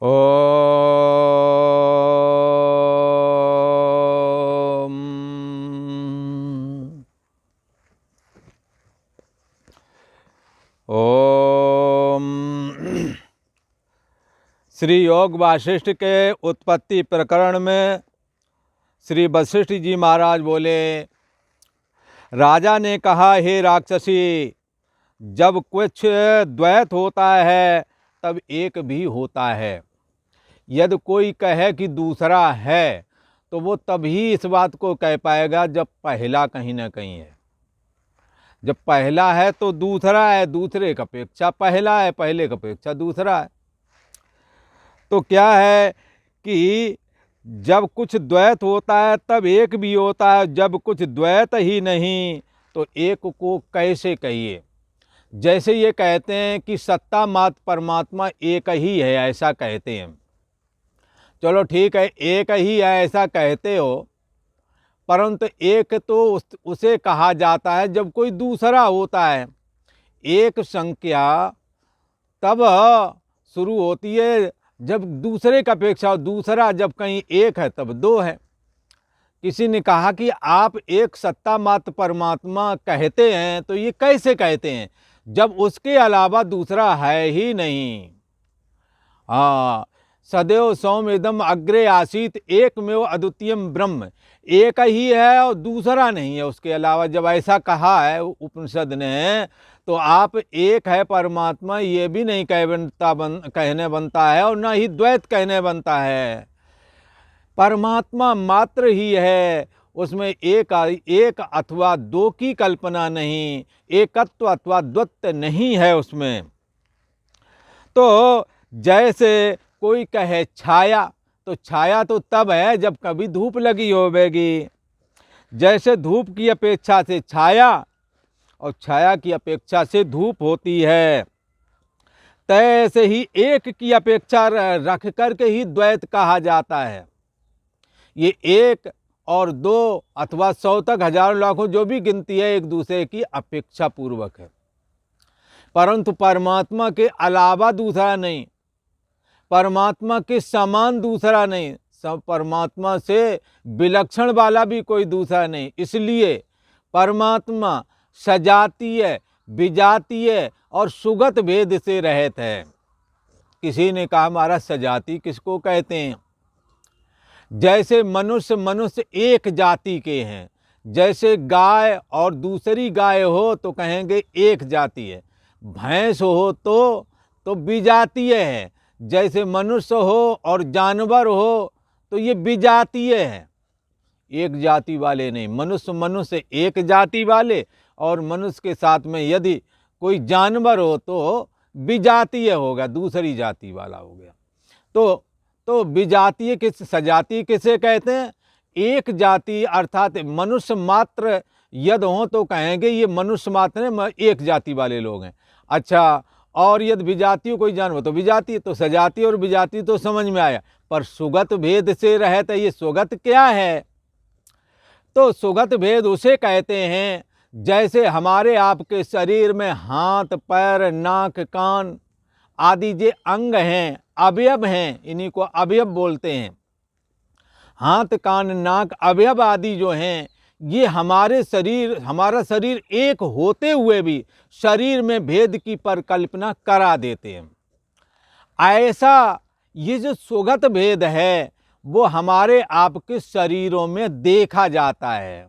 ओम। ओम। श्री योग वासिष्ठ के उत्पत्ति प्रकरण में श्री वशिष्ठ जी महाराज बोले, राजा ने कहा, हे राक्षसी, जब कुछ द्वैत होता है तब एक भी होता है। यदि कोई कहे कि दूसरा है तो वो तभी इस बात को कह पाएगा जब पहला कहीं ना कहीं है। जब पहला है तो दूसरा है, दूसरे की अपेक्षा पहला है, पहले की अपेक्षा दूसरा है। तो क्या है कि जब कुछ द्वैत होता है तब एक भी होता है, जब कुछ द्वैत ही नहीं तो एक को कैसे कहिए। जैसे ये कहते हैं कि सत्ता मात्र परमात्मा एक ही है, ऐसा कहते हैं। चलो ठीक है, एक ही है ऐसा कहते हो, परंतु एक तो उसे कहा जाता है जब कोई दूसरा होता है। एक संख्या तब शुरू होती है जब दूसरे की अपेक्षा, दूसरा जब कहीं एक है तब दो है। किसी ने कहा कि आप एक सत्ता मात्र परमात्मा कहते हैं, तो ये कैसे कहते हैं जब उसके अलावा दूसरा है ही नहीं। हाँ, सदैव सौम्यदम अग्रे आसीत एकमेव अद्वितीयम ब्रह्म, एक ही है और दूसरा नहीं है उसके अलावा। जब ऐसा कहा है उपनिषद ने, तो आप एक है परमात्मा ये भी नहीं कहने बनता है और न ही द्वैत कहने बनता है। परमात्मा मात्र ही है, उसमें एक अथवा दो की कल्पना नहीं, एकत्व अथवा द्वैत नहीं है उसमें। तो जैसे कोई कहे छाया, तो छाया तो तब है जब कभी धूप लगी होवेगी। जैसे धूप की अपेक्षा से छाया और छाया की अपेक्षा से धूप होती है, तैसे ही एक की अपेक्षा रख करके ही द्वैत कहा जाता है। ये एक और दो अथवा 100 तक, हजारों लाखों जो भी गिनती है एक दूसरे की अपेक्षा पूर्वक है, परंतु परमात्मा के अलावा दूसरा नहीं, परमात्मा के समान दूसरा नहीं, सब परमात्मा से विलक्षण वाला भी कोई दूसरा नहीं। इसलिए परमात्मा सजातीय, विजातीय और सुगत भेद से रहित है। किसी ने कहा, हमारा सजाती किसको कहते हैं? जैसे मनुष्य एक जाति के हैं, जैसे गाय और दूसरी गाय हो तो कहेंगे एक जाति है, भैंस हो तो विजातीय है। जैसे मनुष्य हो और जानवर हो तो ये विजातीय है, एक जाति वाले नहीं। मनुष्य एक जाति वाले, और मनुष्य के साथ में यदि कोई जानवर हो तो विजातीय होगा, दूसरी जाति वाला हो गया। तो विजातीय सजातीय किसे कहते हैं? एक जाति अर्थात मनुष्य मात्र यदि हो तो कहेंगे ये मनुष्य मात्र एक जाति वाले लोग हैं। अच्छा, और यदि विजातीय कोई जानवर तो विजातीय, तो सजाती और विजातीय तो समझ में आया, पर सुगत भेद से रहता है। ये सुगत क्या है? तो सुगत भेद उसे कहते हैं जैसे हमारे आपके शरीर में हाथ, पैर, नाक, कान आदि जे अंग हैं, अवयव हैं, इन्हीं को अवयव बोलते हैं। हाथ, कान, नाक अवयव आदि जो हैं, ये हमारा शरीर एक होते हुए भी शरीर में भेद की परिकल्पना करा देते हैं। ऐसा ये जो सुगत भेद है वो हमारे आपके शरीरों में देखा जाता है।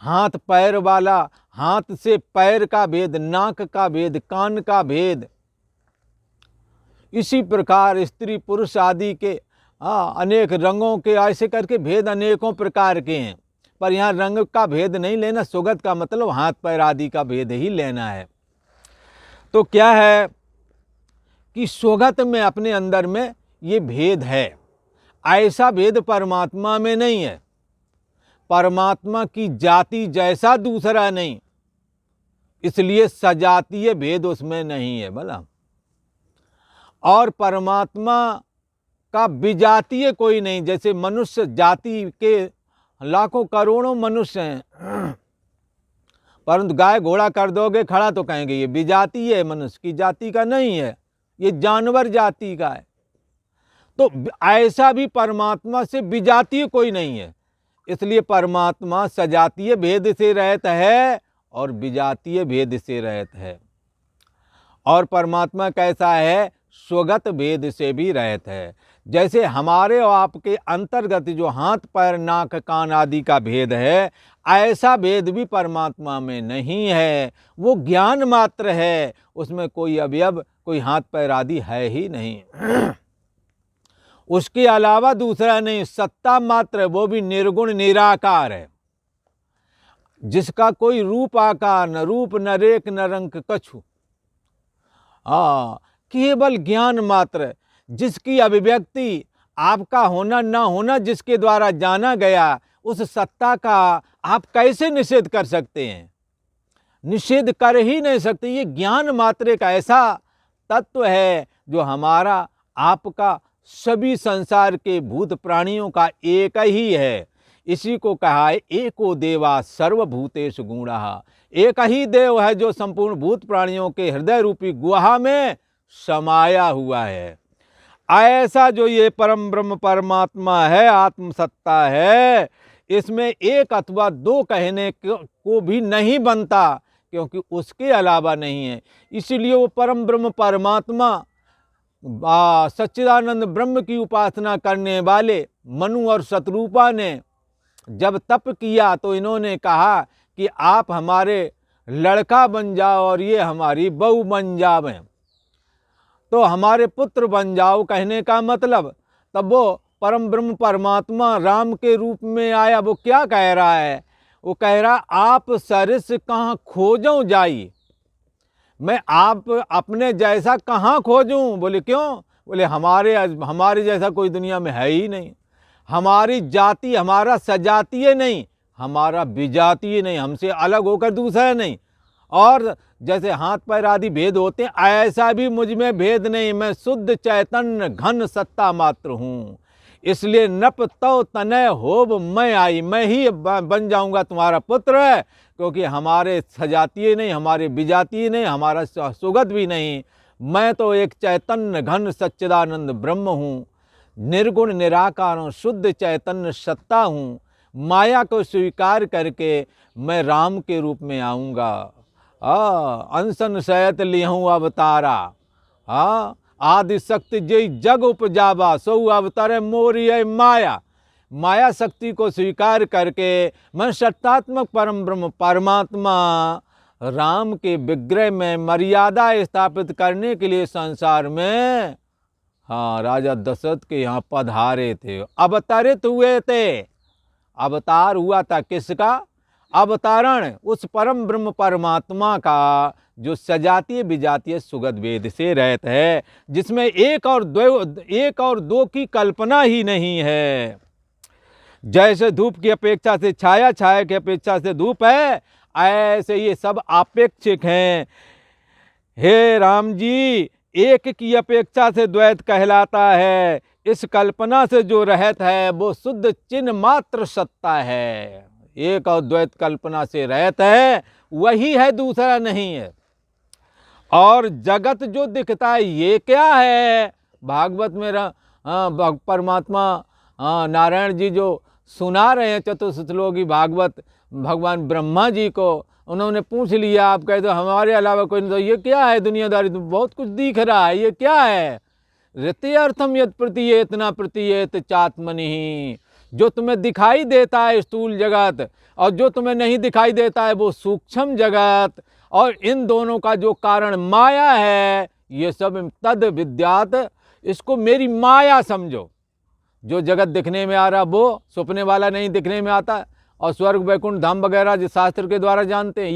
हाथ पैर वाला, हाथ से पैर का भेद, नाक का भेद, कान का भेद, इसी प्रकार स्त्री पुरुष आदि के अनेक रंगों के ऐसे करके भेद अनेकों प्रकार के हैं। पर यहाँ रंग का भेद नहीं लेना, सुगत का मतलब हाथ पैर आदि का भेद ही लेना है। तो क्या है कि सुगत में अपने अंदर में ये भेद है, ऐसा भेद परमात्मा में नहीं है। परमात्मा की जाति जैसा दूसरा नहीं, इसलिए सजातीय भेद उसमें नहीं है भला। और परमात्मा का विजातीय कोई नहीं। जैसे मनुष्य जाति के लाखों करोड़ों मनुष्य हैं, परंतु गाय घोड़ा कर दोगे खड़ा तो कहेंगे ये विजातीय है, मनुष्य की जाति का नहीं है, ये जानवर जाति का है। तो ऐसा भी परमात्मा से विजातीय कोई नहीं है। इसलिए परमात्मा सजातीय भेद से रहित है और विजातीय भेद से रहित है। और परमात्मा कैसा है? स्वगत भेद से भी रहित है। जैसे हमारे और आपके अंतर्गत जो हाथ पैर नाक कान आदि का भेद है, ऐसा भेद भी परमात्मा में नहीं है। वो ज्ञान मात्र है, उसमें कोई अवयव, कोई हाथ पैर आदि है ही नहीं। उसके अलावा दूसरा नहीं, सत्ता मात्र है, वो भी निर्गुण निराकार है, जिसका कोई रूप आकार, न रूप न रेख न रंग कछु, केवल ज्ञान मात्र, जिसकी अभिव्यक्ति आपका होना ना होना जिसके द्वारा जाना गया, उस सत्ता का आप कैसे निषेध कर सकते हैं? निषेध कर ही नहीं सकते। ये ज्ञान मात्र एक ऐसा तत्व है जो हमारा आपका सभी संसार के भूत प्राणियों का एक ही है। इसी को कहा है एको देवा सर्वभूतेषु गूढ़ः। एक ही देव है जो संपूर्ण भूत प्राणियों के हृदय रूपी गुहा में समाया हुआ है। ऐसा जो ये परम ब्रह्म परमात्मा है, आत्मसत्ता है, इसमें एक अथवा दो कहने को भी नहीं बनता, क्योंकि उसके अलावा नहीं है। इसीलिए वो परम ब्रह्म परमात्मा सच्चिदानंद ब्रह्म की उपासना करने वाले मनु और शतरूपा ने जब तप किया तो इन्होंने कहा कि आप हमारे लड़का बन जाओ और ये हमारी बहू बन जावें, तो हमारे पुत्र बन जाओ। कहने का मतलब तब वो परम ब्रह्म परमात्मा राम के रूप में आया। वो क्या कह रहा है? वो कह रहा आप सरिस कहाँ खोजूं जाई, मैं आप अपने जैसा कहाँ खोजूं? बोले क्यों? बोले हमारे जैसा कोई दुनिया में है ही नहीं। हमारी जाति, हमारा सजातीय नहीं, हमारा विजातीय नहीं, हमसे अलग होकर दूसरा नहीं। और जैसे हाथ पैर आदि भेद होते हैं, ऐसा भी मुझ में भेद नहीं। मैं शुद्ध चैतन्य घन सत्ता मात्र हूँ। इसलिए नप तो तनय होब मैं आई, मैं ही बन जाऊंगा तुम्हारा पुत्र है, क्योंकि हमारे सजातीय नहीं, हमारे विजातीय नहीं, हमारा सुगत भी नहीं। मैं तो एक चैतन्य घन सच्चिदानंद ब्रह्म हूँ, निर्गुण निराकार हूँ, शुद्ध चैतन्य सत्ता हूँ। माया को स्वीकार करके मैं राम के रूप में आऊँगा। अनशन सयत लिहूँ अवतारा, आदि शक्ति जय जग उपजावा, सो अवतारे मोरी माया। माया शक्ति को स्वीकार करके मैं सत्तात्मक परम ब्रह्म परमात्मा राम के विग्रह में मर्यादा स्थापित करने के लिए संसार में राजा दशरथ के यहाँ पधारे थे, अवतरित हुए थे। अवतार हुआ था किसका? अवतरण उस परम ब्रह्म परमात्मा का जो सजातीय विजातीय सुगत वेद से रहता है, जिसमें एक और दो की कल्पना ही नहीं है। जैसे धूप की अपेक्षा से छाया, छाया की अपेक्षा से धूप है, ऐसे ये सब आपेक्षिक हैं। हे राम जी, एक की अपेक्षा से द्वैत कहलाता है। इस कल्पना से जो रहत है वो शुद्ध चिन्ह मात्र सत्ता है। एक और द्वैत कल्पना से रहत है, वही है, दूसरा नहीं है। और जगत जो दिखता है ये क्या है? भागवत में परमात्मा नारायण जी जो सुना रहे हैं चतुश्लोकी भागवत भगवान ब्रह्मा जी को, उन्होंने पूछ लिया, आप कहते हो हमारे अलावा कोई नहीं, तो ये क्या है दुनियादारी? तो बहुत कुछ दिख रहा है, ये क्या है? ऋत्यर्थम यद प्रतीयेत न प्रतीयेत चात्मनि। जो तुम्हें दिखाई देता है स्थूल जगत, और जो तुम्हें नहीं दिखाई देता है वो सूक्ष्म जगत, और इन दोनों का जो कारण माया है, ये सब तद विद्यात, इसको मेरी माया समझो। जो जगत दिखने में आ रहा वो सपने वाला नहीं दिखने में आता, और स्वर्ग वैकुंठ धाम वगैरह जो शास्त्र के द्वारा जानते हैं,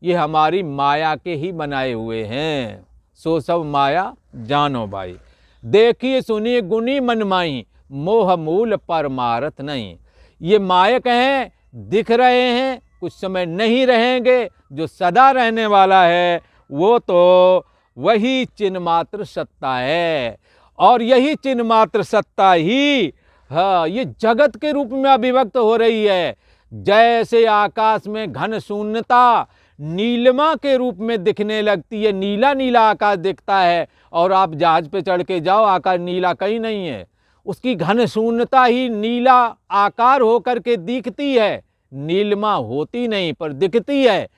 ये हमारी माया के ही बनाए हुए हैं। सो सब माया जानो भाई, देखिए सुनिए गुनी मनमाई, मोह मूल परमारथ नहीं। ये मायक हैं, दिख रहे हैं, कुछ समय नहीं रहेंगे। जो सदा रहने वाला है वो तो वही चिन्ह मात्र सत्ता है, और यही चिन्ह मात्र सत्ता ही ये जगत के रूप में अभिव्यक्त हो रही है। जैसे आकाश में घन शून्यता नीलिमा के रूप में दिखने लगती है, नीला नीला आकाश दिखता है। और आप जहाज पे चढ़ के जाओ, आकाश नीला कहीं नहीं है, उसकी घन शून्यता ही नीला आकार होकर के दिखती है, नीलिमा होती नहीं पर दिखती है।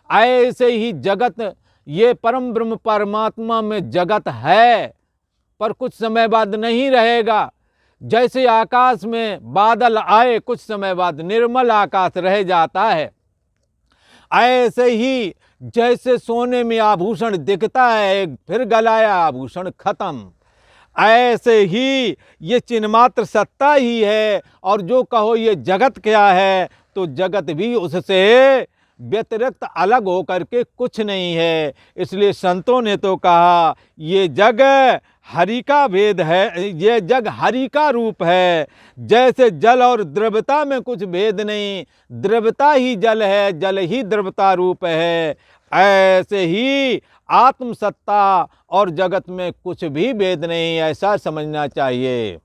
ऐसे ही जगत, ये परम ब्रह्म परमात्मा में जगत है, पर कुछ समय बाद नहीं रहेगा। जैसे आकाश में बादल आए, कुछ समय बाद निर्मल आकाश रह जाता है। ऐसे ही जैसे सोने में आभूषण दिखता है, फिर गलाया आभूषण खत्म, ऐसे ही ये चिन्मात्र सत्ता ही है। और जो कहो ये जगत क्या है, तो जगत भी उससे व्यतिरिक्त अलग होकर के कुछ नहीं है। इसलिए संतों ने तो कहा ये जग हरि का भेद है, ये जग हरि का रूप है। जैसे जल और द्रव्यता में कुछ भेद नहीं, द्रव्यता ही जल है, जल ही द्रव्यता रूप है, ऐसे ही आत्म सत्ता और जगत में कुछ भी भेद नहीं, ऐसा समझना चाहिए।